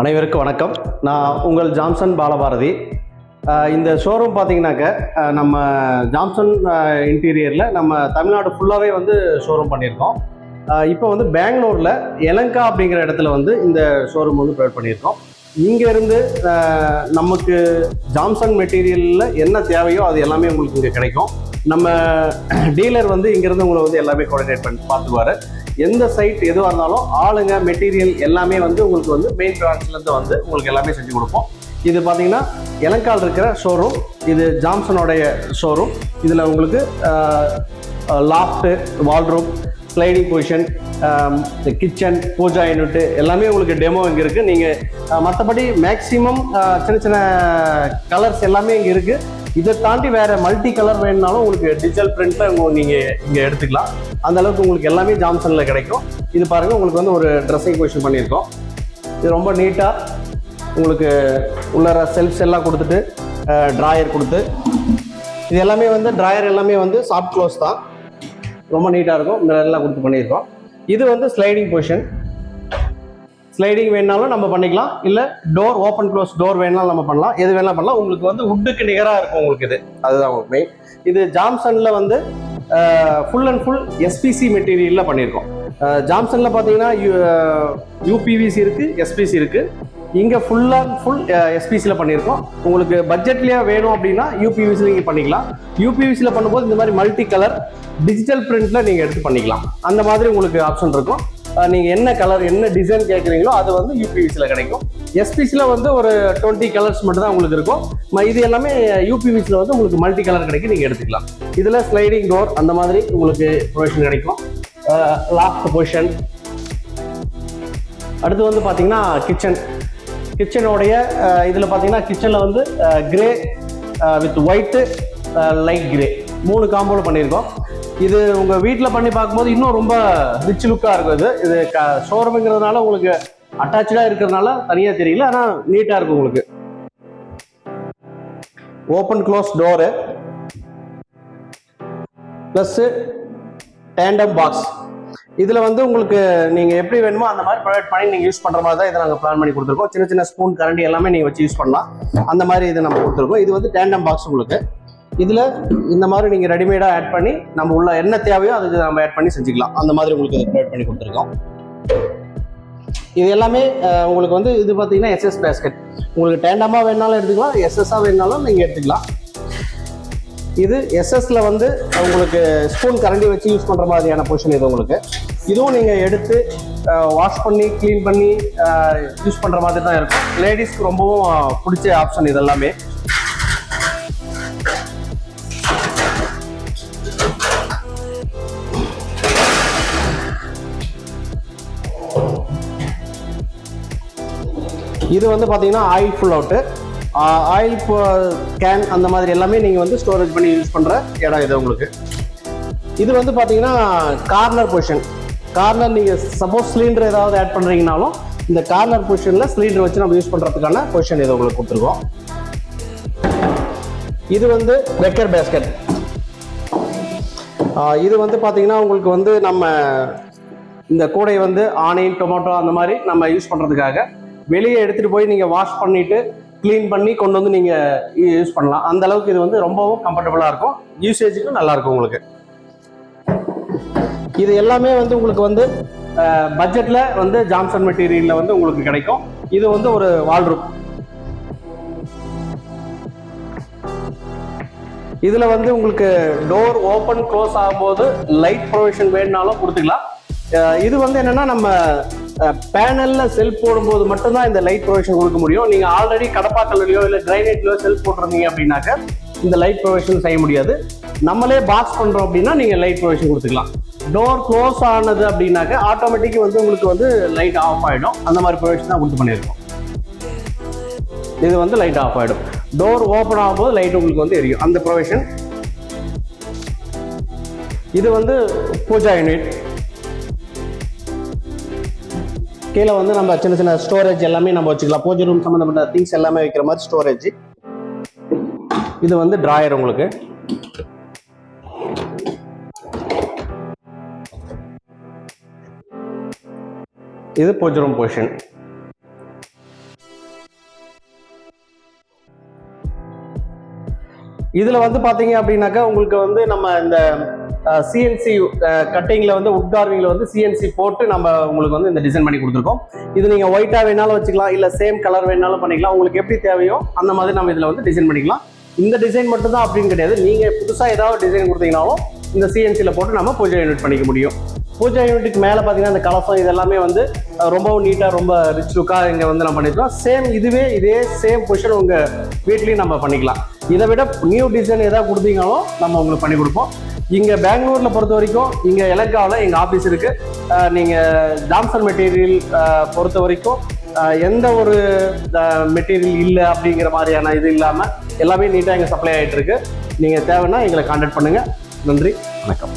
அனைவருக்கும் வணக்கம். நான் உங்கள் ஜாம்சன் பாலபாரதி. இந்த ஷோரூம் பார்த்தீங்கன்னாக்க நம்ம ஜாம்சன் இன்டீரியரில் நம்ம தமிழ்நாடு ஃபுல்லாகவே வந்து ஷோரூம் பண்ணியிருக்கோம். இப்போ வந்து பெங்களூரில் எலங்கா அப்படிங்கிற இடத்துல வந்து இந்த ஷோரூம் வந்து ப்ரொவைட் பண்ணியிருக்கோம். இங்கேருந்து நமக்கு ஜாம்சன் மெட்டீரியலில் என்ன தேவையோ அது எல்லாமே உங்களுக்கு இங்கே கிடைக்கும். நம்ம டீலர் வந்து இங்கேருந்து உங்களை வந்து எல்லாமே கோஆர்டினேட் பண்ணி பார்த்துக்குவார். எந்த சைட் எதுவாக இருந்தாலும் ஆளுங்க மெட்டீரியல் எல்லாமே வந்து உங்களுக்கு வந்து மெயின் பிரான்ச்லேருந்து வந்து உங்களுக்கு எல்லாமே செஞ்சு கொடுப்போம். இது பார்த்தீங்கன்னா எலங்கால் இருக்கிற ஷோரூம், இது ஜாம்சனோடைய ஷோரூம். இதில் உங்களுக்கு loft, wall room, sliding position, kitchen, pooja unit எல்லாமே உங்களுக்கு டெமோ இங்கே இருக்குது. நீங்கள் மற்றபடி மேக்ஸிமம் சின்ன சின்ன கலர்ஸ் எல்லாமே இங்கே இருக்குது. இதை தாண்டி வேறு மல்டி கலர் வேணுனாலும் உங்களுக்கு டிஜிட்டல் பிரிண்ட்டில் நீங்கள் இங்கே எடுத்துக்கலாம். அந்த அளவுக்கு உங்களுக்கு எல்லாமே ஜாம்சனில் கிடைக்கும். இது பாருங்கள், உங்களுக்கு வந்து ஒரு ட்ரெஸ்ஸிங் பொசிஷன் பண்ணியிருக்கோம். இது ரொம்ப நீட்டாக உங்களுக்கு உள்ளார செல்ஃப்ஸ் எல்லாம் கொடுத்துட்டு ட்ராயர் கொடுத்து, இது எல்லாமே வந்து ட்ராயர் எல்லாமே வந்து சாஃப்ட் க்ளோஸ் தான், ரொம்ப நீட்டாக இருக்கும். இந்த எல்லாம் கொடுத்து பண்ணியிருக்கோம். இது வந்து ஸ்லைடிங் பொசிஷன். ஸ்லைடிங் வேணாலும் நம்ம பண்ணிக்கலாம், இல்லை டோர் ஓப்பன் க்ளோஸ் டோர் வேணாலும் நம்ம பண்ணலாம், எது வேணாலும் பண்ணலாம். உங்களுக்கு வந்து வுட்டுக்கு நிகராக இருக்கும் உங்களுக்கு. இது அதுதான் உங்களுக்கு மெயின். இது ஜாம்சனில் வந்து ஃபுல் அண்ட் ஃபுல் எஸ்பிசி மெட்டீரியலில் பண்ணியிருக்கோம். ஜாம்சனில் பார்த்தீங்கன்னா யூபிவிசி இருக்குது, எஸ்பிசி இருக்குது. இங்கே ஃபுல் அண்ட் ஃபுல் எஸ்பிசியில் பண்ணியிருக்கோம். உங்களுக்கு பட்ஜெட்லேயே வேணும் அப்படின்னா யூபிவிசியில் நீங்கள் பண்ணிக்கலாம். யூபிவிசியில் பண்ணும்போது இந்த மாதிரி மல்டி கலர் டிஜிட்டல் பிரிண்டில் நீங்கள் எடுத்து பண்ணிக்கலாம். அந்த மாதிரி உங்களுக்கு ஆப்ஷன் இருக்கும். நீங்கள் என்ன கலர் என்ன டிசைன் கேட்குறீங்களோ அது வந்து யூபிவிசியில் கிடைக்கும். எஸ்பிசியில் வந்து ஒரு 20 கலர்ஸ் மட்டும் தான் உங்களுக்கு இருக்கும். இது எல்லாமே யூபிவிசியில் வந்து உங்களுக்கு மல்டி கலர் கிடைக்கும், நீங்கள் எடுத்துக்கலாம். இதில் ஸ்லைடிங் டோர் அந்த மாதிரி உங்களுக்கு ப்ரொவிஷன் கிடைக்கும். Loft position. அடுத்து வந்து பார்த்தீங்கன்னா கிச்சனோடைய இதில் பார்த்தீங்கன்னா கிச்சனில் வந்து grey with white, light grey 3 காம்போவில் பண்ணியிருக்கோம். இது உங்கள் வீட்டில் பண்ணி பார்க்கும்போது இன்னும் ரொம்ப ரிச் லுக்காக இருக்கும். இது ஷோரூமுங்கிறதுனால உங்களுக்கு அட்டாச்சாக இருக்கிறதுனால தனியாக தெரியல, ஆனால் நீட்டாக இருக்கும் உங்களுக்கு. Open close door plus tandem box. இதில் வந்து உங்களுக்கு நீங்கள் எப்படி வேணுமோ அந்த மாதிரி ப்ரொவைட் பண்ணி நீங்கள் யூஸ் பண்ணுற மாதிரி தான் இதை நாங்கள் பிளான் பண்ணி கொடுத்துருக்கோம். சின்ன சின்ன ஸ்பூன் கரண்டி எல்லாமே நீங்கள் வச்சு யூஸ் பண்ணலாம், அந்த மாதிரி இதை நம்ம கொடுத்துருக்கோம். இது வந்து டேண்டம் பாக்ஸ் உங்களுக்கு. இதில் இந்த மாதிரி நீங்கள் ரெடிமேடாக ஆட் பண்ணி நம்ம உள்ள என்ன தேவையோ அதுக்கு நம்ம ஆட் பண்ணி செஞ்சுக்கலாம். அந்த மாதிரி உங்களுக்கு இதை ப்ரொவைட் பண்ணி கொடுத்துருக்கோம். இது எல்லாமே உங்களுக்கு வந்து இது பார்த்தீங்கன்னா எஸ்எஸ் பேஸ்கெட். உங்களுக்கு டேண்டமாக வேணாலும் எடுத்துக்கலாம், எஸ்எஸ்ஸாக வேணாலும் நீங்கள் எடுத்துக்கலாம். இது எஸ்எஸ்ல வந்து உங்களுக்கு ஸ்பூன் கரண்டி வச்சு யூஸ் பண்ணுற மாதிரியான பொசிஷன் இது உங்களுக்கு. இதுவும் நீங்கள் எடுத்து வாஷ் பண்ணி க்ளீன் பண்ணி யூஸ் பண்ணுற மாதிரி தான் இருக்கும். லேடிஸ்க்கு ரொம்பவும் பிடிச்ச ஆப்ஷன் இது எல்லாமே. இது வந்து பார்த்தீங்கன்னா oil full out, oil can அந்த மாதிரி எல்லாமே நீங்கள் வந்து ஸ்டோரேஜ் பண்ணி யூஸ் பண்ணுற இடம் இது உங்களுக்கு. இது வந்து பார்த்தீங்கன்னா கார்னர் பொசிஷன். கார்னர் நீங்கள் சப்போஸ் சிலிண்டர் ஏதாவது ஆட் பண்ணுறீங்கனாலும் இந்த கார்னர் பொசிஷனில் சிலிண்டர் வச்சு நம்ம யூஸ் பண்ணுறதுக்கான பொசிஷன் இதை உங்களுக்கு கொடுத்துருக்கோம். இது வந்து வெக்கர் பேஸ்கெட். இது வந்து பார்த்தீங்கன்னா உங்களுக்கு வந்து நம்ம இந்த கூடை வந்து ஆனியன், டொமேட்டோ அந்த மாதிரி நம்ம யூஸ் பண்ணுறதுக்காக வெளியே எடுத்துகிட்டு போய் நீங்கள் வாஷ் பண்ணிவிட்டு க்ளீன் பண்ணி கொண்டு வந்து நீங்கள் யூஸ் பண்ணலாம். அந்த அளவுக்கு இது வந்து ரொம்பவும் கம்ஃபர்டபுளாக இருக்கும், யூசேஜுக்கும் நல்லாயிருக்கும் உங்களுக்கு. இது எல்லாமே வந்து உங்களுக்கு வந்து பட்ஜெட்டில் வந்து ஜாம்சன் மெட்டீரியலில் வந்து உங்களுக்கு கிடைக்கும். இது வந்து ஒரு வால்ரூம். இதில் வந்து உங்களுக்கு டோர் ஓப்பன் க்ளோஸ் ஆகும்போது லைட் ப்ரொவிஷன் வேணுனாலும் கொடுத்துக்கலாம். இது வந்து என்னென்னா நம்ம பேனலில் செல்ஃப் போடும்போது மட்டும்தான் இந்த லைட் ப்ரொவிஷன் கொடுக்க முடியும். நீங்கள் ஆல்ரெடி கடப்பாக்கல்லையோ இல்லை கிரைனைட்லையோ செல்ஃப் போட்டுருந்தீங்க அப்படின்னாக்க இந்த லைட் ப்ரொவிஷன் செய்ய முடியாது. நம்மளே பாக்ஸ் பண்ணுறோம் அப்படின்னா நீங்கள் லைட் ப்ரொவிஷன் கொடுத்துக்கலாம். டோர் க்ளோஸ் ஆனது அப்படின்னாக்க ஆட்டோமேட்டிக் வந்து உங்களுக்கு வந்து லைட் ஆஃப் ஆகிடும். அந்த மாதிரி ப்ரொவிஷன் தான் கொடுத்து பண்ணியிருக்கோம். இது வந்து லைட் ஆஃப் ஆகிடும். டோர் ஓப்பன் ஆகும்போது லைட் உங்களுக்கு வந்து எரியும், அந்த ப்ரொவிஷன். இது வந்து பூஜா யூனிட். கீழே வந்து நம்ம சின்ன சின்ன ஸ்டோரேஜ் எல்லாமே நம்ம வச்சுக்கலாம். பூஜை ரூம் சம்மந்தப்பட்ட திங்ஸ் எல்லாமே வைக்கிற மாதிரி ஸ்டோரேஜ். இது வந்து ட்ராயர் உங்களுக்கு. இது பூஜை ரூம் பொசிஷன். இதில் வந்து பார்த்தீங்க அப்படின்னாக்கா உங்களுக்கு வந்து நம்ம இந்த சிஎன்சி கட்டிங்கில் வந்து உட் கார்விங்கில் வந்து சிஎன்சி போட்டு நம்ம உங்களுக்கு வந்து இந்த டிசைன் பண்ணி கொடுத்துருக்கோம். இது நீங்கள் ஒயிட்டாக வேணாலும் வச்சுக்கலாம், இல்லை சேம் கலர் வேணாலும் பண்ணிக்கலாம். உங்களுக்கு எப்படி தேவையோ அந்த மாதிரி நம்ம இதில் வந்து டிசைன் பண்ணிக்கலாம். இந்த டிசைன் மட்டும் தான் அப்படின்னு கிடையாது, நீங்கள் புதுசாக ஏதாவது டிசைன் கொடுத்தீங்கனாலும் இந்த சிஎன்சியில் போட்டு நம்ம பூஜை யூனிட் பண்ணிக்க முடியும். பூஜை யூனிட்டுக்கு மேலே பார்த்தீங்கன்னா இந்த கலசம் இதெல்லாமே வந்து ரொம்பவும் நீட்டாக ரொம்ப ரிச் லுக்காக இங்கே வந்து நம்ம பண்ணிக்கலாம். சேம் இதே சேம் பொசிஷன் உங்கள் வீட்லேயும் நம்ம பண்ணிக்கலாம். இதை விட நியூ டிசைன் எதாவது கொடுத்தீங்கனாலும் நம்ம உங்களுக்கு பண்ணி கொடுப்போம். இங்கே பெங்களூரில் பொறுத்த வரைக்கும் இங்கே எலக்காவில் எங்கள் ஆஃபீஸ் இருக்குது. நீங்கள் ஜாம்சன் மெட்டீரியல் பொறுத்த வரைக்கும் எந்த ஒரு மெட்டீரியல் இல்லை அப்படிங்கிற மாதிரியான இது இல்லாமல் எல்லாமே நீட்டாக இங்கே சப்ளை ஆகிட்டு இருக்கு. நீங்கள் தேவைன்னா எங்களை கான்டாக்ட் பண்ணுங்கள். நன்றி, வணக்கம்.